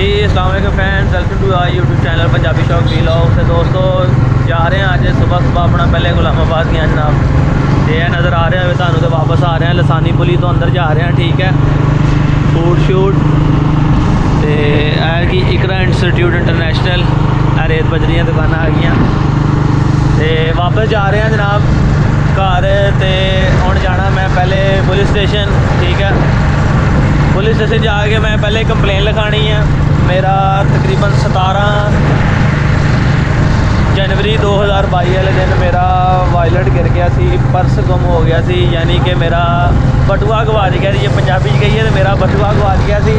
जी अस्सलाम वालेकुम friends, welcome to our YouTube channel Punjabi Shauk vlog. तो दोस्तों जा रहे हैं आज सुबह सुबह अपना पहले गुलामाबाद गया जनाब, तो यह नज़र आ रहा है थानू तो वापस आ रहे हैं लसानी पुली तो अंदर जा रहे हैं। ठीक है, फूड शूट तो है कि इकरा इंस्टीट्यूट इंटरनेशनल रेत बजरी दुकाना आ गई, तो वापस जा रहे हैं जनाब घर। तो हुण जाना मैं पहले पुलिस स्टेशन। ठीक है, पुलिस स्टेशन जाके मैं पहले कंप्लेन लिखानी है। मेरा तकरीबन 17 जनवरी 2022 वाले दिन मेरा वायलेट गिर गया सी, पर्स गुम हो गया सी, यानी कि मेरा बटुआ गवाच गया। ये पंजाबी कही है तो मेरा बटुआ गवाच गया सी,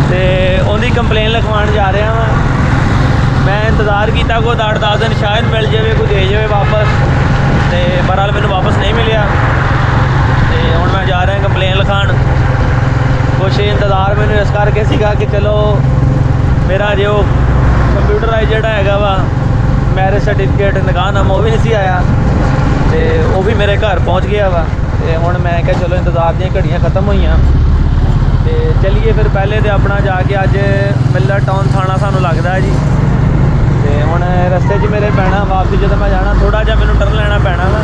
तो उनकी कंप्लेन लिखवान जा रहा हाँ। मैं इंतज़ार किया कोई 8-10 दिन शायद मिल जाए, कोई दे जाए वापस, तो बहरहाल मैंने वापस नहीं मिलिया। तो हुण मैं जा रहा कंप्लेन लिखान। कुछ इंतज़ार मैंने इस करके सीगा कि चलो मेरा जो कंप्यूटराइज है वा मैरिज सर्टिफिकेट निकाहनामा वो भी नहीं आया, तो वो भी मेरे घर पहुँच गया वा। तो हुण मैं क्या चलो इंतज़ार दी घड़ियाँ ख़त्म हुई, तो चलिए फिर पहले तो अपना जाके अज मिलर टाउन थाना सानू लगता है जी। तो हुण रस्ते च मेरे पैना वापसी जो मैं जाना थोड़ा जहा मैनू टर्न लेना पैना वा,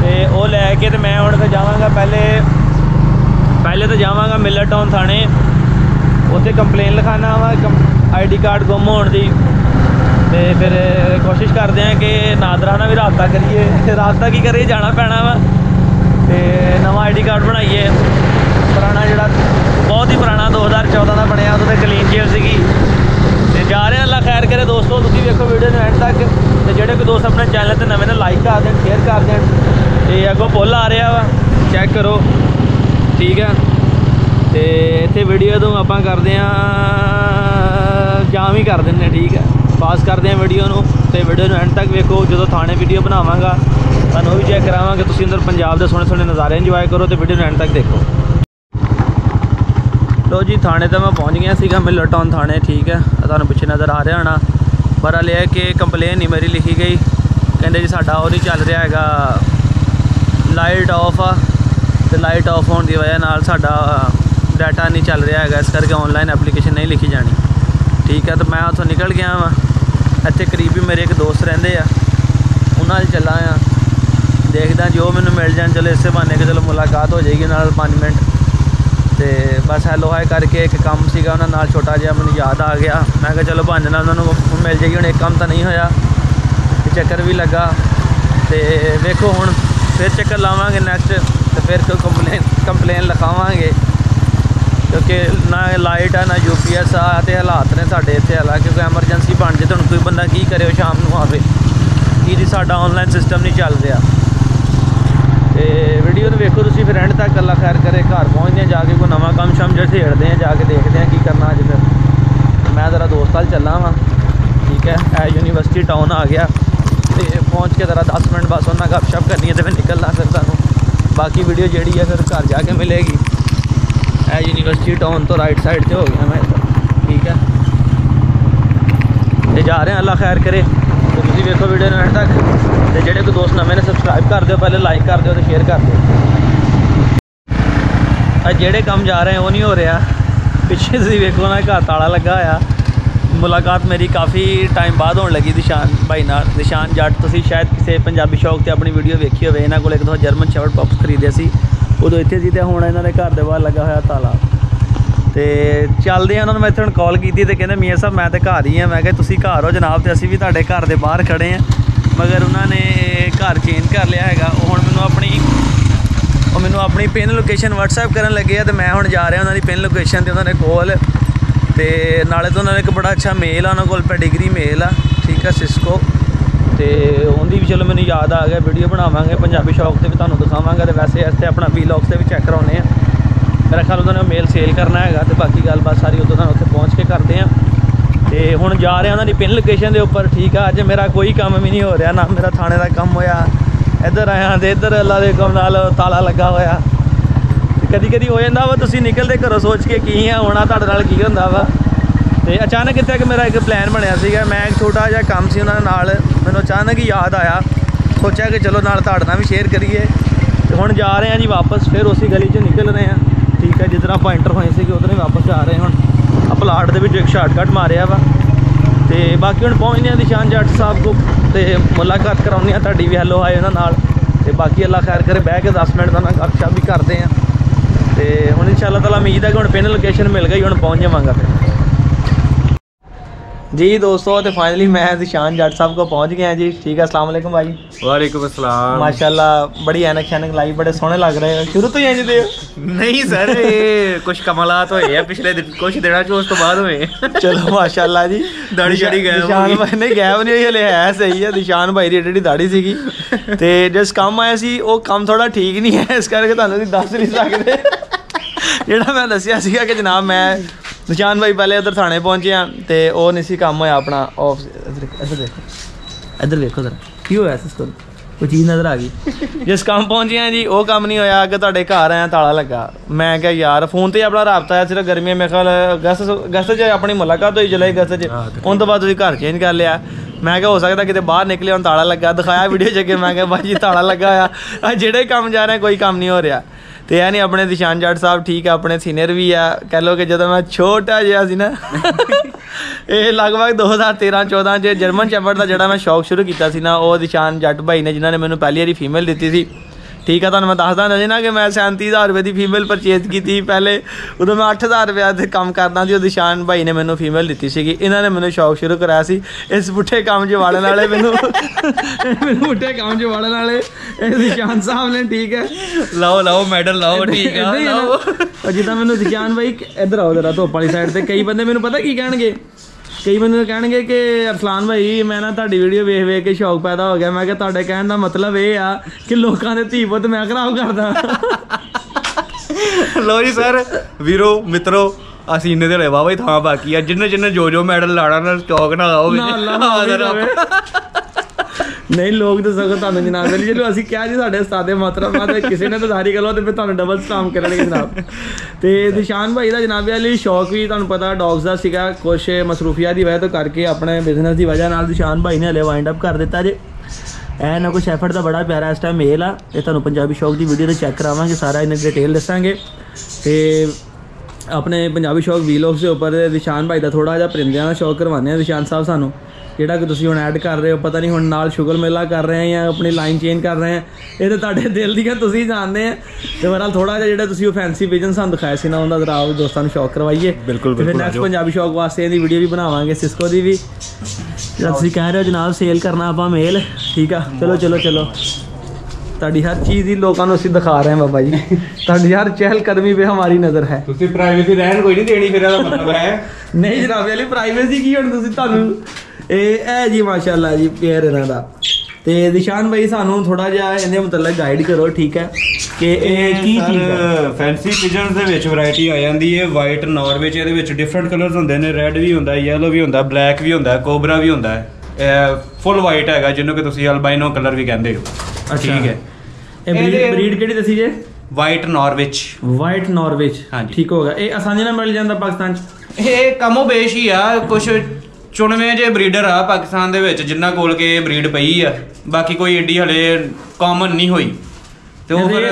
तो वो लैके तो मैं हुण फिर जावांगा पहले तो जावांगा मिलर टाउन थाने, उत्थे कंप्लेन लिखाना वा ID कार्ड गुम होने की। तो फिर कोशिश करते हैं कि नादरा ना भी रबता करिए, रबता की करिए जाना पैना वा, तो नवा ID कार्ड बनाइए। पुराना जोड़ा बहुत ही पुराना 2014 का बनया, वो क्लीन चेयर सी। तो जा रहे हैं, अल्लाह खैर करे दोस्तों। तुम देखो वीडियो में एंड तक, तो जोड़े कोई दोस्त अपने चैनल पर नवे ने लाइक कर दें, शेयर कर दें। तो अगों पुल आ रहा वा, चैक करो। ठीक है, तो इतने वीडियो तो आप करते हैं जाम ही कर दें। ठीक है, पास करते हैं वीडियो में, तो वीडियो एंड तक वेखो। जो थाने वीडियो बनावांगा तुहानू भी चैक करावां कि तुसीं अंदर पंजाब के सोहने सोहने नज़ारे इंजॉय करो, तो वीडियो एंड तक देखो। लो जी, थाने तो मैं पहुँच गया सीगा, मिलर टाउन थाने। ठीक है, तुहानू पिछे नज़र आ रहा होना। पर लिया कि कंप्लेन नहीं मेरी लिखी गई, कहते जी साडा वो नहीं चल रहा है, लाइट ऑफ आ, तो लाइट ऑफ होने की वजह नाल साडा डाटा नहीं चल रहा है, इस करके ऑनलाइन एप्लीकेशन नहीं लिखी जानी। ठीक है, तो मैं उतों निकल गया वा। इतने करीब ही मेरे एक दोस्त रहिंदे आ, उन्हां नाल चला आ, देखदा जो मैनू मिल जाए। चलो इस बहाने कि चलो मुलाकात हो जाएगी नाल 5 मिनट। तो बस हैलो हाय करके एक काम सीगा उन्हां नाल छोटा जिहा मैनू याद आ गया। मैं कहा चलो बहाने नाल उन्होंने मिल जाएगी। हुण एक काम तो नहीं होया, चक्कर भी लगा। तो वेखो हुण फिर चक्कर लावांगे नैक्सट, तो फिर कोई कंप्लेन लिखावांगे, क्योंकि ना लाइट है ना UPS आ, तो हालात ने साढ़े इतने हाल, क्योंकि एमरजेंसी बन जाए तो कोई बंदा की करे शाम को आवे कि जी साडा ऑनलाइन सिस्टम नहीं चल रहा। तो वीडियो तो वेखो तुसीं फिर एंड तक, अल्लाह खैर करे। घर पहुँचते हैं जाके कोई नवा काम शाम छेड़ते हैं, जाके देखते हैं की करना अज। फिर मैं ज़रा दोस्त वाल चला वा। ठीक है, यूनिवर्सिटी टाउन आ गया, तो पहुँच के ज़रा 10 मिनट बस उन्हें गपशप करनी है, तो फिर निकलना। फिर सानू बाकी वीडियो जी है फिर घर जाके मिलेगी। यूनिवर्सिटी टाउन तो राइट साइड से हो गया मैं इधर। ठीक है, तो जा रहे हैं, अल्लाह खैर करे। तो तुम देखो वीडियो एंड तक, तो जोड़े कोई दोस्त नवे ने सबसक्राइब कर दो, पहले लाइक कर दो, तो शेयर कर दो। जोड़े काम जा रहे हैं वो नहीं हो रहा। पिछे तुम वेखो ना घर ताला लगा होया। मुलाकात मेरी काफ़ी टाइम बाद होने लगी निशान भाई नाल। निशान जट तुसीं शायद किसी पंजाबी शौक से अपनी वीडियो वेखी हो। इन्होंने को एक दो जर्मन शेफर्ड पप्स खरीदे सी, उदों इत्थे सी, ते हुण इन्हां दे घर दे बाहर लगा होया ताला। तो चलते हैं, उन्होंने मैं इत्थे कॉल की, तो कहते मियाँ साहब मैं तो घर ही हाँ। मैं तुसीं घर हो जनाब, तो असीं भी तुहाडे घर दे बाहर खड़े हैं। मगर उन्होंने घर चेंज कर लिया है। हुण मैनू अपनी पिन लोकेशन WhatsApp करन लगे आ, तो मैं हुण जा रहा उन्होंने पिन लोकेशन ते उन्होंने कोल। तो नाले तो उन्होंने एक बड़ा अच्छा मेल आ, उन्होंने कोल पेडिग्री मेल आ। ठीक है, सिस्को। तो उनकी भी चलो मैंने याद आ गया, वीडियो बनावांगे पंजाबी शौक से भी तुहानू दिखावांगा। तो वैसे इतने अपना व्लॉग से भी चेक कराने हैं। मेरा ख्याल उन्होंने मेल सेल करना है, तो बाकी गलबात सारी उदों उत्थे पहुँच के करते हैं। तो हुण जा रहे हैं उन्होंने पिन लोकेशन के उपर। ठीक है, अज मेरा कोई काम भी नहीं हो रहा, ना मेरा थाने का काम होया। इधर आया तो इधर अल्लाह के हुक्म नाल ताला लगा होया। कदी कदी हो जाता वा, तुसीं निकलते घरों सोच के की है होना, तुहाडे नाल की हुंदा वा। तो अचानक इत्थे मेरा एक प्लान बनया सीगा, मैं एक छोटा जिहा काम सी उन्हां नाल, मैनूं अचानक ही याद आया, सोचा कि चलो नाल तुहाडे नाल भी शेयर करिए। तो हुण जा रहे हैं जी वापस, फिर उसी गली चों निकल रहे हैं। ठीक है, जिधर आप एंटर होए थे उधर ही वापस जा रहे हैं। हम ਪਲਾਟ ਦੇ ਵਿੱਚ ਇੱਕ ਸ਼ਾਰਟਕਟ ਮਾਰਿਆ ਵਾ। ਤੇ ਬਾਕੀ ਹੁਣ ਪਹੁੰਚਦੇ ਹਾਂ ਨਿਸ਼ਾਨ ਜੱਟ ਸਾਹਿਬ ਕੋ ਤੇ ਮੁਲਾਕਾਤ ਕਰਾਉਂਦੇ ਹਾਂ ਤੁਹਾਡੀ ਵੀ ਹੈਲੋ ਹਾਏ ਉਹਨਾਂ ਨਾਲ। ਤੇ ਬਾਕੀ ਅੱਲਾ ਖੈਰ ਕਰੇ ਬਹਿ ਕੇ 10 ਮਿੰਟ ਦਾ ਨਾਲ ਗੱਪਸ਼ਪ ਵੀ ਕਰਦੇ ਹਾਂ। ਤੇ ਹੁਣ इंशाअल्लाह ताला उम्मीद है कि ਹੁਣ पिन लोकेशन मिल गई, ਹੁਣ पहुँच जावांगा फिर जी दोस्तों। तो फाइनली मैं निशान जट साहब को पहुंच गया जी। ठीक है, अस्सलाम वालेकुम भाई। वालेकुम अस्सलाम। माशाल्लाह बड़ी ऐनक शैनक लाई, बड़े सोहने लग रहे हैं। शुरू तो ही इंज दे नहीं सर, ये कुछ कमालात होए हैं पिछले कुछ दिनों च, उस तो बाद होए। चलो माशाल्लाह जी। दाढ़ी शाड़ी गैब निशान भाई ने गैब नहीं हुई हले, है सही है। निशान भाई दी एडी दाढ़ी सीगी ते जिस काम आया सी वो काम थोड़ा ठीक नहीं है, इस करके तुहानू दस नहीं सकदे। ਜਿਹੜਾ मैं दसिया सीगा कि जनाब मैं निशान भाई पहले उधर थाने पहुंचे हैं तो वो नहीं सी काम होया अपना। इधर देखो जरा की होया इसको, कोई चीज़ नज़र आ गई। जिस काम पहुंचे हैं जी वो काम नहीं होया कि तुहाडे घर आया ताला लगा। मैं क्या यार फोन तो अपना रबता है सिर्फ गर्मियां मेरे ख्याल अगस्त च अपनी मुलाकात हुई जुलाई अगस्त च, उन तो बाद तुसीं घर चेंज कर लिया। मैं क्या हो सकता कितने बाहर निकले हम ताला लगा, दिखाया वीडियो च के मैं क्या भाई जी ताला लगा होया, जेड़े काम जा रहे हैं कोई काम नहीं हो रहा। तो यह नहीं अपने निशान जट साहब ठीक है, अपने सीनियर भी है। कह लो कि जो मैं छोटा जहा सी ना ये लगभग 2013-14 च जर्मन शैफर्ड का जोड़ा मैं शौक शुरू किया सी ना, वो निशान जट भाई ने जिन्होंने मैंने पहली बारी फीमेल दी थी। ठीक है, मैं दसदा नहीं ना कि मैं 37,000 रुपये की फीमेल परचेज की थी पहले, उदों मैं 8,000 रुपये काम करता थी। निशान भाई ने मैंने फीमेल दी सी, इन्होंने मैंने शौक शुरू कराया सी इस पुट्ठे काम च वाड़न वाले मैनू पुट्ठे काम च वाड़न वाले निशान साहब ने। ठीक है, लाओ लाओ मेडल लाओ, ठीक है। जिदा मैंने निशान भाई इधर आओ जरा धुप वाली साइड से, कई बंदे मैनू पता की कहणगे, कई बंदे कहणगे कि अरसलान भाई मैं ना तुहाडी वीडियो वेख वेख के शौक पैदा हो गया। मैं क्या तुहाडे कहण दा मतलब ये आ कि लोकां दे धी पुत्त मैं खराब करदा। लो जी सर वीरो मित्रों, ਅਸੀਂ ਇੰਨੇ ਦੇ ਵਾਵਾ ਹੀ ਥਾਂ ਬਾਕੀ ਆ, ਜਿੰਨੇ ਜਿੰਨੇ ਜੋ ਮੈਡਲ ਲਾਣਾ ਨਾ ਸਟਾਕ ਨਾ ਲਾਓ नहीं लोग तो सगों तुहानू जनाब वाली चलो ਅਸੀਂ ਕਿਹਾ ਜੀ ਸਾਡੇ ਉਸਤਾਦੇ मोहतरम ਤੇ ਕਿਸੇ ਨੇ ਤਾਂ ਜ਼ਾਰੀ ਕਰੋ ਤੇ ਫਿਰ ਤੁਹਾਨੂੰ ਡਬਲ ਸਟਾਮ ਕਰਨਗੇ ਜਨਾਬ। ਤੇ ਨਿਸ਼ਾਨ ਭਾਈ ਦਾ ਜਨਾਬ ਵਾਲੀ ਸ਼ੌਕ ਵੀ ਤੁਹਾਨੂੰ ਪਤਾ ਡੌਗਸ ਦਾ ਸੀਗਾ, ਕੁਛ ਮਸਰੂਫੀਆਂ ਦੀ ਵਜ੍ਹਾ ਤੋਂ ਕਰਕੇ ਆਪਣੇ ਬਿਜ਼ਨਸ ਦੀ ਵਜ੍ਹਾ ਨਾਲ ਨਿਸ਼ਾਨ ਭਾਈ ਨੇ ਹਲੇ ਵਾਈਂਡ ਅਪ ਕਰ ਦਿੱਤਾ ਜੇ। ਇਹ ਨਾ ਕੋਈ ਸ਼ੈਫਰਡ ਦਾ ਬੜਾ ਪਿਆਰਾ ਇਸ ਟਾਈਮ ਮੇਲ ਆ, ਇਹ ਤੁਹਾਨੂੰ ਪੰਜਾਬੀ ਸ਼ੌਕ ਦੀ ਵੀਡੀਓ ਤੇ ਚੈੱਕ ਕਰਾਵਾਂਗੇ, ਸਾਰਾ ਇਹਨੇ ਡਿਟੇਲ ਦੱਸਾਂਗੇ। ਤੇ ਆਪਣੇ ਪੰਜਾਬੀ ਸ਼ੌਕ ਵੀਲੌਗਸ ਦੇ ਉੱਪਰ ਨਿਸ਼ਾਨ ਭਾਈ ਦਾ ਥੋੜਾ ਜਿਹਾ ਪਰਿੰਦਿਆਂ ਦਾ ਸ਼ੌਕ ਕਰਵਾਉਂਦੇ ਆ ਨਿਸ਼ਾਨ ਸਾਹਿਬ ਸਾਨੂੰ, ਜਿਹੜਾ ਕਿ ਤੁਸੀਂ ਹੁਣ ਐਡ ਕਰ ਰਹੇ ਹੋ, ਪਤਾ ਨਹੀਂ ਹੁਣ ਨਾਲ ਸ਼ੁਗਰ ਮੇਲਾ ਕਰ ਰਹੇ ਆ ਜਾਂ ਆਪਣੀ ਲਾਈਨ ਚੇਂਜ ਕਰ ਰਹੇ ਆ, ਇਹ ਤਾਂ ਤੁਹਾਡੇ ਦਿਲ ਦੀਆਂ ਤੁਸੀਂ ਜਾਣਦੇ ਆ। ਤੇ ਬਹਰਾਲ ਥੋੜਾ ਜਿਹਾ ਜਿਹੜਾ ਤੁਸੀਂ ਉਹ ਫੈਂਸੀ ਵਿਜ਼ਨ ਸਾਨੂੰ ਦਿਖਾਇਆ ਸੀ ਨਾ, ਉਹਦਾ ਜ਼ਰਾ ਆਪ ਦੋਸਤਾਂ ਨੂੰ ਸ਼ੌਕ ਕਰਵਾਈਏ। ਬਿਲਕੁਲ ਫਿਰ ਨੈਕਸਟ ਪੰਜਾਬੀ ਸ਼ੌਕ ਵਾਸਤੇ ਇਹਦੀ ਵੀਡੀਓ ਵੀ ਬਣਾਵਾਂਗੇ, ਸਿਸਕੋ ਦੀ ਵੀ, ਜਿਹੜਾ ਤੁਸੀਂ ਕਹਿ ਰਹੇ ਹੋ ਜਨਾਬ ਸੇਲ ਕਰਨਾ ਆਪਾਂ ਮੇਲ। ਠੀਕ ਆ, ਚਲੋ ਚਲੋ ਚਲੋ ਤੁਹਾਡੀ ਹਰ ਚੀਜ਼ ਹੀ ਲੋਕਾਂ ਨੂੰ ਅਸੀਂ ਦਿਖਾ ਰਹੇ ਹਾਂ ਬਾਬਾ ਜੀ, ਤੁਹਾਡੀ ਹਰ ਚਹਿਲ ਕਦਮੀ पे हमारी नज़र है। ਤੁਸੀਂ ਪ੍ਰਾਈਵੇਸੀ ਰਹਿਣ ਕੋਈ ਨਹੀਂ ਦੇਣੀ, ਫਿਰ ਇਹਦਾ ਮਤਲਬ ਹੈ ਨਹੀਂ ਜਨਾਬ ਵਾਲੀ ਪ੍ਰਾਈਵੇਸੀ ਕੀ ਹੁਣ ਤੁਸੀਂ ਤੁਹਾਨੂੰ ਇਹ ਜੀ ਮਾਸ਼ਾਅੱਲਾ ਜੀ ਪਿਆਰ ਇਹਨਾਂ ਦਾ। ਤੇ ਨਿਸ਼ਾਨ ਭਾਈ ਸਾਨੂੰ ਥੋੜਾ ਜਿਹਾ ਇਹਦੇ ਮੁਤਲਕ ਗਾਈਡ ਕਰੋ ਠੀਕ ਹੈ ਕਿ ਇਹ ਕੀ ਚੀਜ਼ ਹੈ। ਫੈਂਸੀ ਪਿਜਨਸ ਦੇ ਵਿੱਚ ਵੈਰਾਈਟੀ ਆ ਜਾਂਦੀ ਹੈ, ਵਾਈਟ ਨੌਰਵੇ ਚ ਇਹਦੇ ਵਿੱਚ ਡਿਫਰੈਂਟ ਕਲਰਸ ਹੁੰਦੇ ਨੇ, ਰੈੱਡ ਵੀ ਹੁੰਦਾ, ਯੈਲੋ ਵੀ ਹੁੰਦਾ, ਬਲੈਕ ਵੀ ਹੁੰਦਾ, ਕੋਬਰਾ ਵੀ ਹੁੰਦਾ ਹੈ, ਫੁੱਲ ਵਾਈਟ ਹੈਗਾ ਜਿਹਨੂੰ ਕਿ ਤੁਸੀਂ ਅਲਬਾਈਨੋ ਕਲਰ ਵੀ ਕਹਿੰਦੇ ਹੋ। ਠੀਕ ਹੈ, ਇਹ ਬਰੀਡ ਕਿਹੜੀ ਦੱਸੀ ਜੇ? ਵਾਈਟ ਨੌਰਵਿਚ। ਵਾਈਟ ਨੌਰਵਿਚ, ਹਾਂਜੀ ਠੀਕ ਹੋਗਾ। ਇਹ ਆਸਾਨੀ ਨਾਲ ਮਿਲ ਜਾਂਦਾ ਪਾਕਿਸਤਾਨ ਚ? ਇਹ ਕਮੋ ਬੇਸ਼ ਹੀ ਆ, ਕੁਛ ਚੁਣਵੇਂ ਜੇ ਬਰੀਡਰ ਆ ਪਾਕਿਸਤਾਨ ਦੇ ਵਿੱਚ ਜਿਨ੍ਹਾਂ ਕੋਲ ਕੇ ਇਹ ਬਰੀਡ ਪਈ ਆ, ਬਾਕੀ ਕੋਈ ਏਡੀ ਹਲੇ ਕਾਮਨ ਨਹੀਂ ਹੋਈ। ਤੇ ਉਹ ਫਿਰ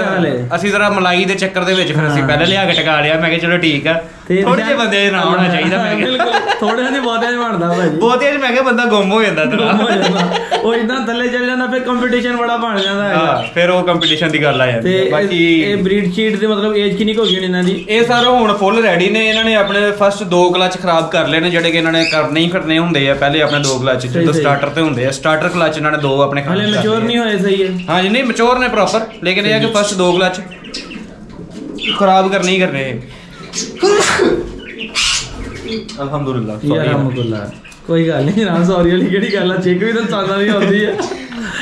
ਅਸੀਂ ਜ਼ਰਾ ਮਲਾਈ ਦੇ ਚੱਕਰ ਦੇ ਵਿੱਚ ਫਿਰ ਅਸੀਂ ਪਹਿਲੇ ਲਿਆ ਕੇ ਟਕਾ ਲਿਆ। ਮੈਂ ਕਿਹਾ ਚਲੋ ਠੀਕ ਆ, ਥੋੜੇ ਜਿਹੇ ਬੰਦੇ ਨਾ ਹੋਣਾ ਚਾਹੀਦਾ। ਮੈਂ ਕਿਹਾ ਥੋੜੇ ਜਿਹੇ ਬਹੁਤਿਆਂ ਚ ਬਣਦਾ ਭਾਜੀ, ਬਹੁਤਿਆਂ ਚ ਮੈਂ ਕਿਹਾ ਬੰਦਾ ਗੁੰਮ ਹੋ ਜਾਂਦਾ, ਉਹ ਇਦਾਂ ਥੱਲੇ ਚੱਲ ਜਾਂਦਾ, ਫਿਰ ਕੰਪੀਟੀਸ਼ਨ ਬੜਾ ਬਣ ਜਾਂਦਾ ਹੈ, ਫਿਰ ਉਹ ਕੰਪੀਟੀਸ਼ਨ ਦੀ ਗੱਲ ਆ ਜਾਂਦੀ ਹੈ। ਬਾਕੀ ਇਹ ਬਰੀਡ ਚੀਟ ਦੇ ਮਤਲਬ ਏਜ ਕਿੰਨੀ ਹੋ ਗਈ ਇਹਨਾਂ ਦੀ? ਇਹ ਸਰ ਹੁਣ ਫੁੱਲ ਰੈਡੀ ਨੇ, ਇਹਨਾਂ ਨੇ ਆਪਣੇ ਫਸਟ 2 ਕਲਚ ਖਰਾਬ ਕਰ ਲਏ ਨੇ ਜਿਹੜੇ ਕਿ ਇਹਨਾਂ ਨੇ ਕਰਨੇ ਹੀ ਕਰਨੇ ਹੁੰਦੇ ਆ। ਪਹਿਲੇ ਆਪਣੇ 2 ਕਲਚ ਜਦੋਂ ਸਟਾਰਟਰ ਤੇ ਹੁੰਦੇ ਆ, ਸਟਾਰਟਰ ਕਲਚ ਇਹਨਾਂ ਨੇ 2 ਆਪਣੇ ਖਰਾਬ ਹਲੇ ਮੈਚੁਰ ਨਹੀਂ ਹੋਏ। ਸਹੀ ਹੈ, ਹਾਂਜੀ ਨਹੀਂ ਮੈਚੁਰ ਨੇ ਪ੍ਰੋਪਰ, ਲੇਕਿਨ ਇਹ ਹੈ ਕਿ ਫਸਟ 2 ਕਲਚ ਖਰਾਬ ਕਰਨੇ ਹੀ ਕਰਨੇ। ਅਲਹਮਦੁਲਿਲਾ ਕੋਈ ਗੱਲ ਨਹੀਂ ਨਾ, ਸੌਰੀ ਵਾਲੀ ਕਿਹੜੀ ਗੱਲ ਆ, ਚੈੱਕ ਵੀ ਤਾਂ ਚੱਲਦਾ ਨਹੀਂ ਆਉਂਦੀ ਹੈ।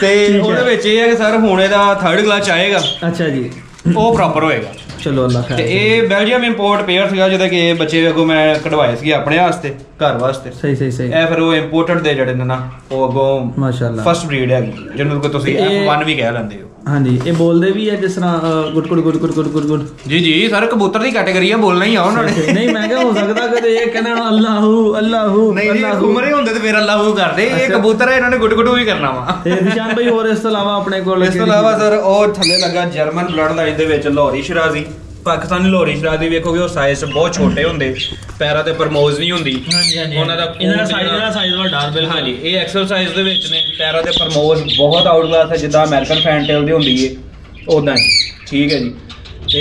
ਤੇ ਉਹਦੇ ਵਿੱਚ ਇਹ ਹੈ ਕਿ ਸਰ ਹੁਣ ਇਹਦਾ 3rd ਕਲਚ ਆਏਗਾ। ਅੱਛਾ ਜੀ, ਉਹ ਪ੍ਰੋਪਰ ਹੋਏਗਾ। ਚਲੋ ਅੱਲਾ ਖੈਰ। ਤੇ ਇਹ ਬੈਲਜੀਅਮ ਇੰਪੋਰਟ ਪੇਅਰ ਸੀਗਾ ਜਿਹਦਾ ਕਿ ਇਹ ਬੱਚੇ ਅੱਗੋਂ ਮੈਂ ਕਢਵਾਏ ਸੀਗੇ ਆਪਣੇ ਵਾਸਤੇ, ਘਰ ਵਾਸਤੇ। ਸਹੀ ਸਹੀ ਸਹੀ। ਇਹ ਫਿਰ ਉਹ ਇੰਪੋਰਟਡ ਦੇ ਜਿਹੜੇ ਨੇ ਨਾ, ਉਹ ਅੱਗੋਂ ਮਾਸ਼ਾਅੱਲਾ ਫਸਟ ਬਰੀਡ ਹੈਗੀ ਜਿਹਨੂੰ ਕਿ ਤੁਸੀਂ F1 ਵੀ ਕਹਿ ਲੈਂਦੇ ਹੋ। ਹਾਂਜੀ, ਇਹ ਬੋਲਦੇ ਵੀ ਆ ਜਿਸ ਤਰ੍ਹਾਂ good good good good good good. ਜੀ ਜੀ ਸਰ, ਕਬੂਤਰ ਦੀ ਕੈਟਾਗਰੀ ਆ, ਬੋਲਣਾ ਹੀ ਆ ਉਹਨਾਂ ਨੇ। ਨਹੀਂ ਮੈਂ ਕਿਹਾ ਹੋ ਸਕਦਾ ਕਿ ਇਹ ਕਹਿੰਦੇ ਅੱਲਾਹੂ ਅੱਲਾਹੂ ਨਹੀਂ, ਉਮਰੇ ਹੁੰਦੇ ਤੇ ਫਿਰ ਅੱਲਾਹੂ ਕਰਦੇ। ਇਹ ਕਬੂਤਰ ਹੈ, ਇਹਨਾਂ ਨੇ ਗੁੱਡ ਗੁੱਡ ਵੀ ਕਰਨਾ ਵਾ। ਤੇ ਨਿਸ਼ਾਨ ਭਾਈ ਹੋਰ ਇਸ ਤੋਂ ਇਲਾਵਾ ਆਪਣੇ ਕੋਲ? ਇਸ ਤੋਂ ਇਲਾਵਾ ਸਰ ਉਹ ਥੱਲੇ ਲੱਗਾ ਜਰਮਨ ਬਲੱਡ ਲਾਈਨ ਦੇ ਵਿੱਚ ਲਾਹੌਰੀ ਸ਼ਰਾਜ਼ੀ। ਪਾਕਿਸਤਾਨੀ ਲਾਹੌਰੀ ਸ਼ਰਾਦੀ ਵੇਖੋਗੇ ਉਹ ਸਾਈਜ਼ ਬਹੁਤ ਛੋਟੇ ਹੁੰਦੇ, ਪੈਰਾਂ ਤੇ ਪਰਮੋਜ਼ ਨਹੀਂ ਹੁੰਦੀ। ਉਹਨਾਂ ਦਾ ਸਾਈਜ਼ ਵੱਡਾ ਬਿਲਕੁਲ। ਹਾਂਜੀ ਇਹ ਐਕਸਲ ਸਾਈਜ਼ ਦੇ ਵਿੱਚ ਨੇ, ਪੈਰਾਂ ਤੇ ਪਰਮੋਜ਼ ਬਹੁਤ ਆਊਟ ਕਲਾਸ ਹੈ, ਜਿੱਦਾਂ ਅਮਰੀਕਨ ਫੈਂਟੇਲ ਦੀ ਹੁੰਦੀ ਹੈ ਉਦਾਂ ਹੀ। ਠੀਕ ਹੈ ਜੀ। ਤੇ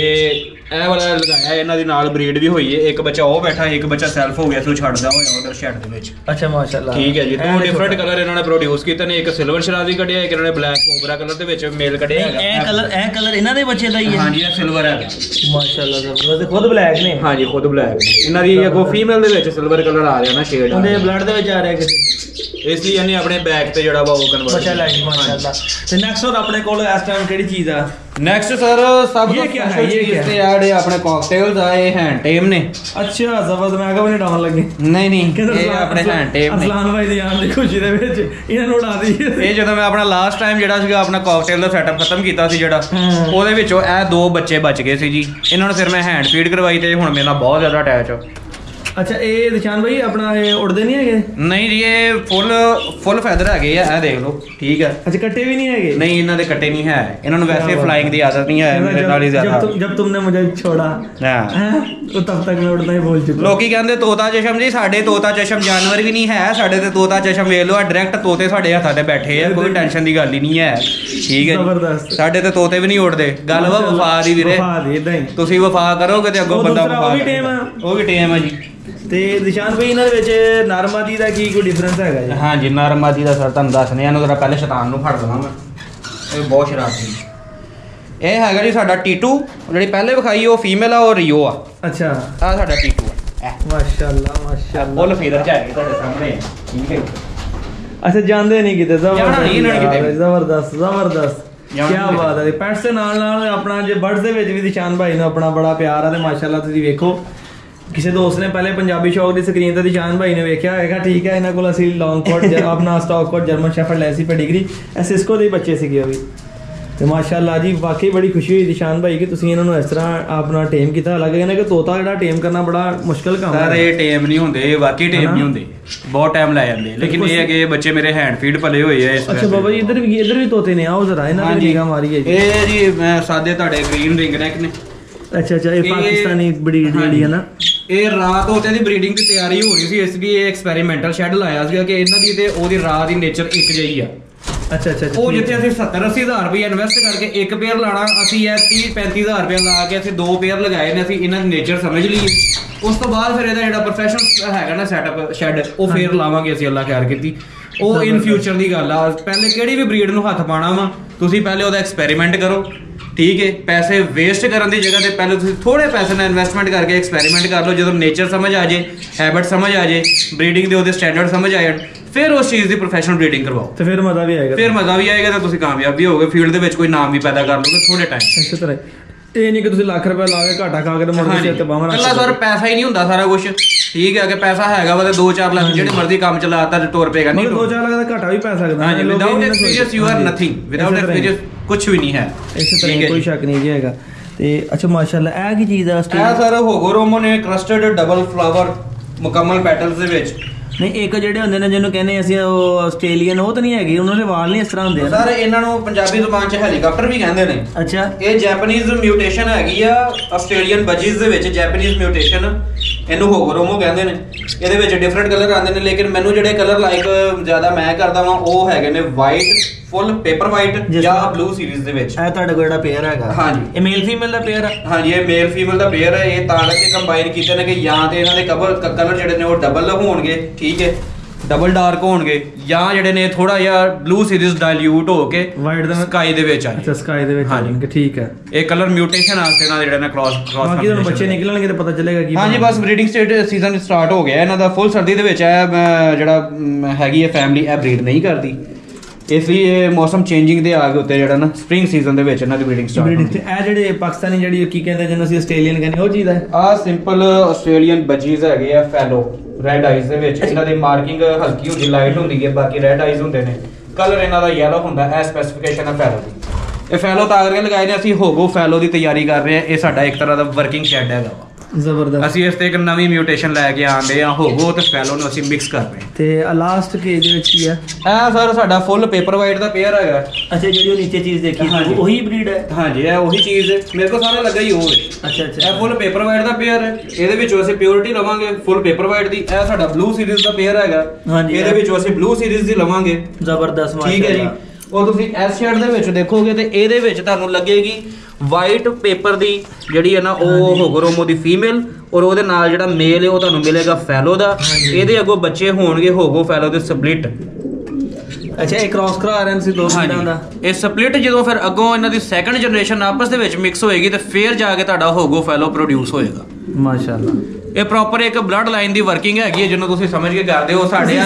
ਇਹ ਵਾਲਾ ਲਗਾਇਆ ਇਹਨਾਂ ਦੀ ਨਾਲ ਬਰੀਡ ਵੀ ਹੋਈ ਹੈ। ਇੱਕ ਬੱਚਾ ਉਹ ਬੈਠਾ, ਇੱਕ ਬੱਚਾ ਸੈਲਫ ਹੋ ਗਿਆ ਸੀ, ਉਹ ਛੱਡਦਾ ਹੋਇਆ ਉਧਰ ਸ਼ੈਡ ਦੇ ਵਿੱਚ। ਅੱਛਾ ਮਾਸ਼ਾਅੱਲਾ। ਠੀਕ ਹੈ ਜੀ। ਦੋ ਡਿਫਰੈਂਟ ਕਲਰ ਇਹਨਾਂ ਨੇ ਪ੍ਰੋਡਿਊਸ ਕੀਤੇ ਨੇ, ਇੱਕ ਸਿਲਵਰ ਸ਼ਰਾਜ਼ੀ ਕੱਢਿਆ, ਇੱਕ ਇਹਨਾਂ ਨੇ ਬਲੈਕ ਕੋਬਰਾ ਕਲਰ ਦੇ ਵਿੱਚ ਮੇਲ ਕੱਢਿਆ ਹੈਗਾ। ਇਹ ਕਲਰ ਇਹਨਾਂ ਦੇ ਬੱਚੇ ਦਾ ਹੀ ਹੈ? ਹਾਂਜੀ ਇਹ ਸਿਲਵਰ ਹੈਗਾ ਮਾਸ਼ਾਅੱਲਾ ਜ਼ਬਰਦਸਤ। ਖੁਦ ਬਲੈਕ ਨੇ? ਹਾਂਜੀ ਖੁਦ ਬਲੈਕ ਨੇ। ਇਹਨਾਂ ਦੀ ਅੱਗੋਂ ਫੀਮੇਲ ਦੇ ਵਿੱਚ ਸਿਲਵਰ ਕਲਰ ਆ ਰਿਹਾ ਨਾ, ਸ਼ੇਡ ਉਹਦੇ ਬਲੱਡ ਦੇ ਵਿੱਚ ਆ ਰਿਹਾ ਕਿਤੇ, ਇਸ ਲਈ ਇਹਨੇ ਆਪਣੇ ਬੈਕ ਤੇ ਜਿਹੜਾ ਵਾ ਉਹ ਕਨਵਰਟ ਬੱਚਾ ਲੈ ਜੀ ਮਾਸ਼ਾਅੱਲਾ। ਤੇ ਨੈਕਸਟ ਹੋਰ ਆਪਣੇ ਕੋਲ ਇਸ ਟਾਈਮ ਕਿਹੜੀ ਚੀਜ਼ ਆ? नेक्स्ट सर सब ये क्या है? ये क्या है? यार अपने कॉकटेल्स आए हैंड टेम ने। अच्छा जबरदस्त। मैं आगे डाउन लगे नहीं ये अपने हैंड टेम ने ਅਸਲਾਨ ਭਾਈ ਦੀ ਆਨ ਦੀ ਖੁਸ਼ੀ ਦੇ ਵਿੱਚ ਇਹਨਾਂ ਨੂੰ ਉਡਾ ਦਈਏ। ਇਹ ਜਦੋਂ ਮੈਂ ਆਪਣਾ ਲਾਸਟ ਟਾਈਮ ਜਿਹੜਾ ਸੀਗਾ ਆਪਣਾ ਕੌਕਟੇਲ ਦਾ ਸੈਟਅਪ ਖਤਮ ਕੀਤਾ ਸੀ ਜਿਹੜਾ, ਉਹਦੇ ਵਿੱਚੋਂ ਇਹ 2 ਬੱਚੇ ਬਚ ਗਏ ਸੀ ਜੀ। ਇਹਨਾਂ ਨੂੰ ਫਿਰ ਮੈਂ ਹੈਂਡ ਫੀਡ ਕਰਵਾਈ ਤੇ ਹੁਣ ਮੇਰੇ ਨਾਲ ਬਹੁਤ ਜ਼ਿਆਦਾ ਅਟੈਚ ਆ। ਅੱਛਾ ਇਹ ਨਿਸ਼ਾਨ ਭਾਈ ਆਪਣਾ ਇਹ ਉੜਦੇ ਨਹੀਂ ਹੈਗੇ? ਨਹੀਂ ਜੀ ਇਹ ਫੁੱਲ ਫੈਦਰ ਹੈਗੇ ਆ, ਇਹ ਦੇਖ ਲਓ। ਠੀਕ ਹੈ। ਅੱਛਾ ਕੱਟੇ ਵੀ ਨਹੀਂ ਹੈਗੇ? ਨਹੀਂ ਇਹਨਾਂ ਦੇ ਕੱਟੇ ਨਹੀਂ ਹੈ, ਇਹਨਾਂ ਨੂੰ ਵੈਸੇ ਫਲਾਈਂਗ ਦੀ ਆਦਤ ਨਹੀਂ ਹੈ ਮੇਰੇ ਨਾਲ ਹੀ ਜ਼ਿਆਦਾ। जब तुमने मुझे छोड़ा तो तब तक मैं उड़ना ही भूल चुका। ਲੋਕੀ ਕਹਿੰਦੇ ਤੋਤਾ ਚਸ਼ਮ ਜੀ, ਸਾਡੇ ਤੋਤਾ ਚਸ਼ਮ ਜਾਨਵਰ ਵੀ ਨਹੀਂ ਹੈ, ਸਾਡੇ ਤੇ ਤੋਤਾ ਚਸ਼ਮ ਵੇਖ ਲਓ, ਡਾਇਰੈਕਟ ਤੋਤੇ ਸਾਡੇ ਹੱਥਾਂ ਤੇ ਬੈਠੇ ਆ, ਕੋਈ ਟੈਨਸ਼ਨ ਦੀ ਗੱਲ ਹੀ ਨਹੀਂ ਹੈ। ਠੀਕ ਹੈ ਜ਼ਬਰਦਸਤ। ਸਾਡੇ ਤੇ ਤੋਤੇ ਵੀ ਨਹੀਂ ਉੜਦੇ। ਗੱਲ ਵਾ ਵਫਾ ਦੀ ਵੀਰੇ, ਤੁਸੀਂ ਵਫਾ ਕਰੋਗੇ ਤੇ ਅੱਗੋਂ ਬੰਦਾ ਵਫਾ ਉਹ ਵੀ ਟੇਮ ਆ ਜੀ। ਤੇ ਨਿਸ਼ਾਨ ਭਾਈ ਇਹਨਾਂ ਦੇ ਵਿੱਚ ਨਾਰਮਾਦੀ ਦਾ ਕੀ ਕੋਈ ਡਿਫਰੈਂਸ ਹੈਗਾ ਜੀ? ਹਾਂਜੀ ਨਾਰਮਾਦੀ ਦਾ ਸਰ ਤੁਹਾਨੂੰ ਦੱਸਨੇ, ਇਹਨੂੰ ਜ਼ਰਾ ਪਹਿਲੇ ਸ਼ੈਤਾਨ ਨੂੰ ਫੜ ਦਵਾਂ ਮੈਂ, ਇਹ ਬਹੁਤ ਸ਼ਰਾਰਤੀ। ਇਹ ਹੈਗਾ ਜੀ ਸਾਡਾ ਟੀਟੂ, ਜਿਹੜੀ ਪਹਿਲੇ ਵਿਖਾਈ ਉਹ ਫੀਮੇਲ ਆ, ਉਹ ਰੀਓ ਆ। ਅੱਛਾ ਆ ਸਾਡਾ ਟੀਟੂ ਆ। ਮਾਸ਼ਾਅੱਲਾ ਮਾਸ਼ਾਅੱਲਾ ਫੁੱਲ ਫੀਦਰ ਚ ਹੈਗੇ ਤੁਹਾਡੇ ਸਾਹਮਣੇ। ਠੀਕ ਹੈ। ਅੱਛਾ ਜਾਂਦੇ ਨਹੀਂ ਕਿਤੇ? ਜ਼ਬਰਦਸਤ ਜ਼ਬਰਦਸਤ। ਕੀ ਬਾਤ ਹੈ। ਪੈਟਸ ਦੇ ਨਾਲ ਨਾਲ ਆਪਣਾ ਜੇ ਬਰਡਸ ਦੇ ਵਿੱਚ ਵੀ ਨਿਸ਼ਾਨ ਭਾਈ ਨੂੰ ਆਪਣਾ ਬੜਾ ਪਿਆਰ ਆ ਤੇ ਮਾਸ਼ਾਅੱਲਾ ਤੁਸੀਂ ਵੇਖੋ। ਕਿਸੇ ਦੋਸਤ ਨੇ ਪਹਿਲੇ ਪੰਜਾਬੀ ਸ਼ੌਕ ਦੀ ਸਕਰੀਨ ਤੇ ਨਿਸ਼ਾਨ ਭਾਈ ਨੇ ਵੇਖਿਆ ਹੋਏਗਾ। ਠੀਕ ਹੈ। ਇਹਨਾਂ ਕੋਲ ਅਸੀਂ ਲੌਂਗ ਕੋਟ ਆਪਣਾ ਸਟਾਕ ਕੋਟ German shepherd lacy Pedigree Cisco ਦੇ ਬੱਚੇ ਸੀਗੇ ਉਹ ਵੀ। ਤੇ ਮਾਸ਼ਾਅੱਲਾ ਜੀ ਵਾਕਈ ਬੜੀ ਖੁਸ਼ੀ ਹੋਈ ਨਿਸ਼ਾਨ ਭਾਈ ਕਿ ਤੁਸੀਂ ਇਹਨਾਂ ਨੂੰ ਇਸ ਤਰ੍ਹਾਂ ਆਪਣਾ ਟੇਮ ਕੀਤਾ। ਹਾਲਾਂਕਿ ਕਹਿੰਦੇ ਕਿ ਤੋਤਾ ਜਿਹੜਾ ਟੇਮ ਕਰਨਾ ਬੜਾ ਮੁਸ਼ਕਲ ਕੰਮ ਹੈ। ਸਰ ਇਹ ਟੇਮ ਨਹੀਂ ਹੁੰਦੇ, ਵਾਕਈ ਟੇਮ ਨਹੀਂ ਹੁੰਦੇ, ਬਹੁਤ ਟਾਈਮ ਲੈ ਜਾਂਦੇ। ਲੇਕਿਨ ਇਹ ਹੈ ਕਿ ਬੱਚੇ ਮੇਰੇ ਹੈਂਡ ਫੀਡ ਪਲੇ ਹੋਏ ਆ। ਅੱਛਾ ਬਾਬਾ ਜੀ ਇੱਧਰ ਵੀ ਤੋਤੇ ਨੇ, ਆਓ ਜ਼ਰਾ ਇਹਨਾਂ ਦੀ ਨਿਗਾਹ ਮਾਰੀ ਹੈ ਜੀ। ਇਹ ਜੀ ਮੈਂ ਸਾਦੇ ਤੁਹਾਡੇ ਗ੍ਰੀਨ ਰਿੰਗ ਨੈਕ ਨੇ। ਅੱਛਾ ਇਹ ਪਾਕਿਸਤਾਨੀ ਬਰੀਡ ਜਿਹੜੀ ਹੈ ਨਾ, ਇਹ ਰਾਤ ਤੋਤੇ ਦੀ ਬਰੀਡਿੰਗ ਦੀ ਤਿਆਰੀ ਹੋ ਰਹੀ ਸੀ, ਇਸ ਲਈ ਇਹ ਐਕਸਪੈਰੀਮੈਂਟਲ ਸ਼ੈਡ ਲਾਇਆ ਸੀਗਾ ਕਿ ਇਹਨਾਂ ਦੀ ਤੇ ਉਹਦੀ ਰਾਤ ਦੀ ਨੇਚਰ ਇੱਕ ਜਿਹੀ ਆ। ਅੱਛਾ ਉਹ ਜਿੱਥੇ ਅਸੀਂ 70-80 ਹਜ਼ਾਰ ਰੁਪਏ ਇਨਵੈਸਟ ਕਰਕੇ ਇੱਕ ਪੇਅਰ ਲਾਣਾ, ਅਸੀਂ ਇਹ 30-35 ਹਜ਼ਾਰ ਰੁਪਏ ਲਾ ਕੇ ਅਸੀਂ 2 ਪੇਅਰ ਲਗਾਏ ਨੇ। ਅਸੀਂ ਇਹਨਾਂ ਦੀ ਨੇਚਰ ਸਮਝ ਲਈਏ, ਉਸ ਤੋਂ ਬਾਅਦ ਫਿਰ ਇਹਦਾ ਜਿਹੜਾ ਪ੍ਰੋਫੈਸ਼ਨਲ ਹੈਗਾ ਨਾ ਸੈਟਅਪ ਸ਼ੈਡ, ਉਹ ਫੇਰ ਲਾਵਾਂਗੇ ਅਸੀਂ। ਅੱਲਾ ਖੈਰ ਕੀਤੀ, ਉਹ ਇਨ ਫਿਊਚਰ ਦੀ ਗੱਲ ਆ। ਪਹਿਲੇ ਕਿਹੜੀ ਵੀ ਬਰੀਡ ਨੂੰ ਹੱਥ ਪਾਣਾ ਵਾ, ਤੁਸੀਂ ਪਹਿਲੇ ਉਹਦਾ ਐਕਸਪੈਰੀਮੈਂਟ ਕਰੋ। ਠੀਕ ਹੈ। ਪੈਸੇ ਵੇਸਟ ਕਰਨ ਦੀ ਜਗ੍ਹਾ ਤੇ ਪਹਿਲੇ ਤੁਸੀਂ ਥੋੜੇ ਪੈਸੇ ਨਾਲ ਇਨਵੈਸਟਮੈਂਟ ਕਰਕੇ ਐਕਸਪੈਰੀਮੈਂਟ ਕਰ ਲਓ। ਜਦੋਂ ਨੇਚਰ ਸਮਝ ਆ ਜੇ, ਹੈਬਿਟ ਸਮਝ ਆ ਜੇ, ਬਰੀਡਿੰਗ ਦੇ ਉਹਦੇ ਸਟੈਂਡਰਡ ਸਮਝ ਆ ਜਾਣ, ਫਿਰ ਉਸ ਚੀਜ਼ ਦੀ ਪ੍ਰੋਫੈਸ਼ਨਲ ਬਰੀਡਿੰਗ ਕਰਵਾਓ ਤੇ ਫਿਰ ਮਜ਼ਾ ਵੀ ਆਏਗਾ। ਤਾਂ ਤੁਸੀਂ ਕਾਮਯਾਬ ਵੀ ਹੋਗੇ, ਫੀਲਡ ਦੇ ਵਿੱਚ ਕੋਈ ਨਾਮ ਵੀ ਪੈਦਾ ਕਰ ਲਓਗੇ ਥੋੜੇ ਟਾਈਮ। ਇਸੇ ਤਰ੍ਹਾਂ ਇਹ ਨਹੀਂ ਕਿ ਤੁਸੀਂ ਲੱਖ ਰੁਪਏ ਲਾ ਕੇ ਘਾਟਾ ਖਾ ਕੇ ਤੇ ਮੁੜ ਕੇ ਤੇ ਬਾਹਰ ਕੱਲਾ ਸਰ ਪੈਸਾ ਹੀ ਨਹੀਂ ਹੁੰਦਾ ਸਾਰਾ ਕੁਝ। ਠੀਕ ਹੈ ਕਿ ਪੈਸਾ ਹੈਗਾ ਵਾ ਤੇ 2-4 ਲੱਖ ਜਿਹੜੇ ਮਰਜ਼ੀ ਕੰਮ ਚਲਾਤਾ ਤੇ ਤੁਰ ਪਏਗਾ। ਨਹੀਂ 2-4 ਲੱਖ ਦਾ ਘਾਟਾ ਵੀ ਪੈ ਸਕਦਾ। ਹਾਂਜੀ without experience you are nothing, without experience ਕੁਝ ਵੀ ਨਹੀਂ ਹੈ। ਇਸੇ ਤਰ੍ਹਾਂ ਕੋਈ ਸ਼ੱਕ ਨਹੀਂ ਜੀ ਹੈਗਾ। ਤੇ ਅੱਛਾ ਮਾਸ਼ਾਅੱਲਾ ਇਹ ਕੀ ਚੀਜ਼ ਆ? ਇਹ ਸਰ ਹੋਗੋ ਰੋਮੋ ਨੇ ਕ੍ਰਸਟਡ ਡਬਲ ਫਲਾਵਰ ਮੁਕੰਮਲ ਪੈਟਲਸ ਦੇ ਵਿੱਚ। ਨਹੀਂ ਇੱਕ ਜਿਹੜੇ ਹੁੰਦੇ ਨੇ ਜਿਹਨੂੰ ਕਹਿੰਦੇ ਅਸੀਂ ਉਹ ਆਸਟ੍ਰੇਲੀਅਨ, ਉਹ ਤਾਂ ਨਹੀਂ ਹੈਗੇ, ਉਹਨਾਂ ਦੇ ਵਾਲ ਨਹੀਂ ਇਸ ਤਰ੍ਹਾਂ ਹੁੰਦੇ ਸਰ। ਇਹਨਾਂ ਨੂੰ ਪੰਜਾਬੀ ਜ਼ੁਬਾਨ 'ਚ ਹੈਲੀਕਾਪਟਰ ਵੀ ਕਹਿੰਦੇ ਨੇ। ਅੱਛਾ ਇਹ ਜੈਪਨੀਜ਼ ਮਿਊਟੇਸ਼ਨ ਹੈਗੀ ਆ ਆਸਟ੍ਰੇਲੀਅਨ ਬਜੀਜ਼ ਦੇ ਵਿੱਚ, ਜੈਪਨੀਜ਼ ਮਿਊਟੇਸ਼ਨ ਇਹਨੂੰ ਹੋਗੋਰੋਮੋ ਕਹਿੰਦੇ ਨੇ। ਇਹਦੇ ਵਿੱਚ ਡਿਫਰੈਂਟ ਕਲਰ ਆਉਂਦੇ ਨੇ, ਲੇਕਿਨ ਮੈਨੂੰ ਜਿਹੜੇ ਕਲਰ ਲਾਈਕ ਜ਼ਿਆਦਾ ਮੈਂ ਕਰਦਾ ਵਾਂ ਉਹ ਹੈਗੇ ਨੇ ਵਾਈਟ, ਫੁੱਲ ਪੇਪਰ ਵਾਈਟ ਜਾਂ ਬਲੂ ਸੀਰੀਜ਼ ਦੇ ਵਿੱਚ। ਇਹ ਤੁਹਾਡੇ ਕੋਲ ਜਿਹੜਾ ਪੇਅਰ ਹੈਗਾ? ਹਾਂਜੀ ਇਹ ਮੇਲ ਫੀਮੇਲ ਦਾ ਪੇਅਰ ਹੈ? ਹਾਂਜੀ ਇਹ ਮੇਲ ਫੀਮੇਲ ਦਾ ਪੇਅਰ ਹੈ। ਇਹ ਤਾਂ ਕਰਕੇ ਕੰਬਾਈਨ ਕੀਤੇ ਨੇ ਕਿ ਜਾਂ ਤੇ ਇਹਨਾਂ ਦੇ ਕਲਰ ਜਿਹੜੇ ਨੇ ਉਹ ਡਬਲ ਹੋਣਗੇ, ਠੀਕ ਹੈ, ਡਬਲ ਡਾਰਕ ਹੋਣਗੇ, ਜਾਂ ਜਿਹੜੇ ਨੇ ਥੋੜਾ ਜਿਹਾ ਬਲੂ ਸੀਰੀਜ਼ ਡਾਇਲੂਟ ਹੋ ਕੇ ਵਾਈਟ ਦੇ ਸਕਾਈ ਦੇ ਵਿੱਚ ਆ। ਅੱਛਾ ਸਕਾਈ ਦੇ ਵਿੱਚ ਆਣਗੇ, ਠੀਕ ਹੈ। ਇਹ ਕਲਰ ਮਿਊਟੇਸ਼ਨ ਵਾਸਤੇ ਨਾਲ ਜਿਹੜੇ ਨੇ ਕ੍ਰਾਸ ਬਾਕੀ ਤੁਹਾਨੂੰ ਬੱਚੇ ਨਿਕਲਣਗੇ ਤੇ ਪਤਾ ਚੱਲੇਗਾ ਕੀ। ਹਾਂਜੀ ਬਸ ਬਰੀਡਿੰਗ ਸੀਜ਼ਨ ਸਟਾਰਟ ਹੋ ਗਿਆ ਇਹਨਾਂ ਦਾ। ਫੁੱਲ ਸਰਦੀ ਦੇ ਵਿੱਚ ਹੈ ਜਿਹੜਾ ਹੈਗੀ ਹੈ ਫੈਮਿਲੀ, ਇਹ ਬਰੀਡ ਨਹੀਂ ਕਰਦੀ, ਇਸ ਲਈ ਇਹ ਮੌਸਮ ਚੇਂਜਿੰਗ ਦੇ ਆ ਗਏ ਉੱਤੇ ਜਿਹੜਾ ਨਾ ਸਪ੍ਰਿੰਗ ਸੀਜ਼ਨ ਦੇ ਵਿੱਚ ਇਹਨਾਂ ਦੀ ਬਰੀਡਿੰਗ ਸਟਾਰਟ ਹੁੰਦੀ ਹੈ। ਇਹ ਜਿਹੜੇ ਪਾਕਿਸਤਾਨੀ ਜਿਹੜੀ ਕੀ ਕਹਿੰਦੇ ਜਿਹਨੂੰ ਅਸੀਂ ਆਸਟ੍ਰੇਲੀਅਨ ਕਹਿੰਦੇ, ਉਹ ਚੀਜ਼ ਹੈ? ਆ ਸਿੰਪਲ ਆਸਟ੍ਰੇਲੀਅਨ ਬਜੀਜ਼ ਹੈਗੇ ਆ ਫੈਲੋ, ਰੈਡ ਆਈਜ਼ ਦੇ ਵਿੱਚ। ਇਹਨਾਂ ਦੀ ਮਾਰਕਿੰਗ ਹਲਕੀ ਹੁੰਦੀ, ਲਾਈਟ ਹੁੰਦੀ ਹੈ, ਬਾਕੀ ਰੈਡ ਆਈਜ਼ ਹੁੰਦੇ ਨੇ। ਕਲਰ ਇਹਨਾਂ ਦਾ ਯੈਲੋ ਹੁੰਦਾ। ਇਹ ਸਪੈਸੀਫਿਕੇਸ਼ਨ ਹੈ ਫੈਲੋ ਦੀ। ਇਹ ਫੈਲੋ ਤਾਂ ਕਰਕੇ ਲਗਾਏ ਨੇ। ਅਸੀਂ ਹੋਗੋ ਫੈਲੋ ਦੀ ਤਿਆਰੀ ਕਰ ਰਹੇ ਹਾਂ। ਇਹ ਸਾਡਾ ਇੱਕ ਤਰ੍ਹਾਂ ਦਾ ਵਰਕਿੰਗ ਸ਼ੈਡ ਹੈਗਾ ਵਾ। ਜ਼ਬਰਦਸਤ। ਅਸੀਂ ਇਸ ਤੇ ਇੱਕ ਨਵੀਂ ਮਿਊਟੇਸ਼ਨ ਲੈ ਕੇ ਆਂਦੇ ਆ, ਹੋਗੋ ਤੇ ਫੈਲੋ ਨੂੰ ਅਸੀਂ ਮਿਕਸ ਕਰ ਰਹੇ ਤੇ ਲਾਸਟ ਕੇਜ ਦੇ ਵਿੱਚ ਕੀ ਹੈ? ਇਹ ਸਰ ਸਾਡਾ ਫੁੱਲ ਪੇਪਰ ਵਾਈਟ ਦਾ ਪੇਅਰ ਹੈਗਾ। ਅੱਛਾ, ਜਿਹੜੀ ਉਹ ਨੀਚੇ ਚੀਜ਼ ਦੇਖੀ ਉਹੀ ਬਰੀਡ ਹੈ? ਹਾਂਜੀ, ਇਹ ਉਹੀ ਚੀਜ਼ ਹੈ, ਮੇਰੇ ਕੋਲ ਸਾਰਾ ਲੱਗਾ ਹੀ ਉਹ ਹੈ। ਅੱਛਾ ਅੱਛਾ, ਇਹ ਫੁੱਲ ਪੇਪਰ ਵਾਈਟ ਦਾ ਪੇਅਰ ਹੈ, ਇਹਦੇ ਵਿੱਚੋਂ ਅਸੀਂ ਪਿਓਰਿਟੀ ਲਵਾਂਗੇ ਫੁੱਲ ਪੇਪਰ ਵਾਈਟ ਦੀ। ਇਹ ਸਾਡਾ ਬਲੂ ਸੀਰੀਜ਼ ਦਾ ਪੇਅਰ ਹੈਗਾ, ਇਹਦੇ ਵਿੱਚੋਂ ਅਸੀਂ ਬਲੂ ਸੀਰੀਜ਼ ਦੀ ਲਵਾਂਗੇ। ਜ਼ਬਰਦਸਤ, ਠੀਕ ਹੈ ਜੀ। ਉਹ ਤੁਸੀਂ ਇਸ ਸ਼ੇਡ ਦੇ ਵਿੱਚ ਦੇਖੋਗੇ ਤੇ ਇਹਦੇ ਵਿੱਚ ਤੁਹਾਨੂੰ ਲੱਗੇਗੀ ਵਾਈਟ ਪੇਪਰ ਦੀ ਜਿਹੜੀ ਹੈ ਨਾ ਉਹ ਹੋਗਰੋਮੋ ਦੀ ਫੀਮੇਲ, ਔਰ ਉਹਦੇ ਨਾਲ ਜਿਹੜਾ ਮੇਲ ਹੈ ਉਹ ਤੁਹਾਨੂੰ ਮਿਲੇਗਾ ਫੈਲੋ ਦਾ। ਇਹਦੇ ਅੱਗੋਂ ਬੱਚੇ ਹੋਣਗੇ ਹੋਗੋ ਫੈਲੋ ਦੇ ਸਪਲਿਟ। ਅੱਛਾ, ਇਹ ਕ੍ਰਾਸ ਕਰਾ ਰਹੇ ਸੀ ਦੋ ਸਾਈਡਾਂ ਦਾ। ਇਹ ਸਪਲਿਟ ਜਦੋਂ ਫਿਰ ਅੱਗੋਂ ਇਹਨਾਂ ਦੀ ਸੈਕੰਡ ਜਨਰੇਸ਼ਨ ਆਪਸ ਦੇ ਵਿੱਚ ਮਿਕਸ ਹੋਏਗੀ ਤੇ ਫਿਰ ਜਾ ਕੇ ਤੁਹਾਡਾ ਹੋਗੋ ਫੈਲੋ ਪ੍ਰੋਡਿਊਸ ਹੋਏਗਾ। ਮਾਸ਼ਾਅੱਲਾ, ਇਹ ਪ੍ਰੋਪਰ ਇੱਕ ਬਲੱਡ ਲਾਈਨ ਦੀ ਵਰਕਿੰਗ ਹੈਗੀ ਹੈ ਜਿਹਨੂੰ ਤੁਸੀਂ ਸਮਝ ਕੇ ਕਰਦੇ ਹੋ। ਸਾਡੇ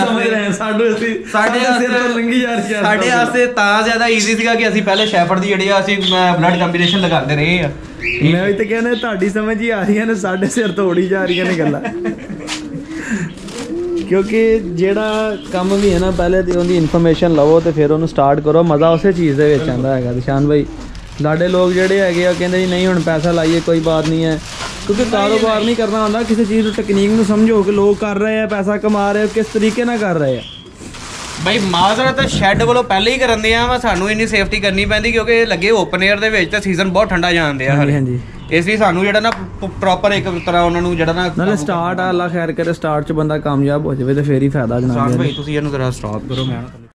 ਵਾਸਤੇ ਤਾਂ ਜ਼ਿਆਦਾ ਈਜ਼ੀ ਸੀਗਾ ਕਿ ਅਸੀਂ ਪਹਿਲੇ ਸ਼ੈਫਰਡ ਦੀ ਜਿਹੜੀ ਆ ਅਸੀਂ ਬਲੱਡ ਕੰਬੀਨੇਸ਼ਨ ਲਗਾਉਂਦੇ ਰਹੇ ਆ। ਮੈਂ ਵੀ ਤਾਂ ਕਹਿੰਦਾ ਤੁਹਾਡੀ ਸਮਝ ਹੀ ਆ ਰਹੀਆਂ ਨੇ, ਸਾਡੇ ਸਿਰ ਤੋਂ ਉੜੀ ਜਾ ਰਹੀਆਂ ਨੇ ਗੱਲਾਂ। ਕਿਉਂਕਿ ਜਿਹੜਾ ਕੰਮ ਵੀ ਹੈ ਨਾ ਪਹਿਲੇ ਤੇ ਉਹਦੀ ਇਨਫੋਰਮੇਸ਼ਨ ਲਵੋ ਤੇ ਫਿਰ ਉਹਨੂੰ ਸਟਾਰਟ ਕਰੋ। ਮਜ਼ਾ ਉਸੇ ਚੀਜ਼ ਦੇ ਵਿੱਚ ਆਉਂਦਾ ਹੈਗਾ। ਨਿਸ਼ਾਨ ਭਾਈ, ਸਾਡੇ ਲੋਕ ਜਿਹੜੇ ਹੈਗੇ ਆ ਕਹਿੰਦੇ ਜੀ ਨਹੀਂ ਹੁਣ ਪੈਸਾ ਲਾਈਏ ਕੋਈ ਬਾਤ ਨਹੀਂ ਹੈ, ਕਿਉਂਕਿ ਕਾਰੋਬਾਰ ਨਹੀਂ ਕਰਨਾ ਹੁੰਦਾ। ਕਿਸੇ ਚੀਜ਼ ਨੂੰ ਟੈਕਨੀਕ ਨੂੰ ਸਮਝੋ ਕਿ ਲੋਕ ਕਰ ਰਹੇ ਆ, ਪੈਸਾ ਕਮਾ ਰਹੇ, ਕਿਸ ਤਰੀਕੇ ਨਾਲ ਕਰ ਰਹੇ ਆ। ਭਾਈ ਮਾਜ਼ਰਾ ਤਾਂ ਸ਼ੈੱਡ ਵੱਲੋਂ ਪਹਿਲੇ ਹੀ ਕਰਨ ਦੇ ਆ ਵਾ, ਸਾਨੂੰ ਇੰਨੀ ਸੇਫਟੀ ਕਰਨੀ ਪੈਂਦੀ ਕਿਉਂਕਿ ਲੱਗੇ ਓਪਨ 에ਅਰ ਦੇ ਵਿੱਚ ਤਾਂ ਸੀਜ਼ਨ ਬਹੁਤ ਠੰਡਾ ਜਾਂਦੇ ਆ। ਹਾਂਜੀ, ਇਸ ਲਈ ਸਾਨੂੰ ਜਿਹੜਾ ਨਾ ਪ੍ਰੋਪਰ ਇੱਕ ਤਰ੍ਹਾਂ ਉਹਨਾਂ ਨੂੰ ਜਿਹੜਾ ਨਾ ਨਾਲੇ ਸਟਾਰਟ ਆ, ਅੱਲਾ ਖੈਰ ਕਰੇ, ਸਟਾਰਟ 'ਚ ਬੰਦਾ ਕਾਮਯਾਬ ਹੋ ਜਾਵੇ ਤੇ ਫੇਰ ਹੀ ਫਾਇਦਾ ਜਨਾਬ। ਭਾਈ ਤੁਸੀਂ ਇਹਨੂੰ ਜ਼ਰਾ ਸਟਾਪ ਕਰੋ। ਮੈਂ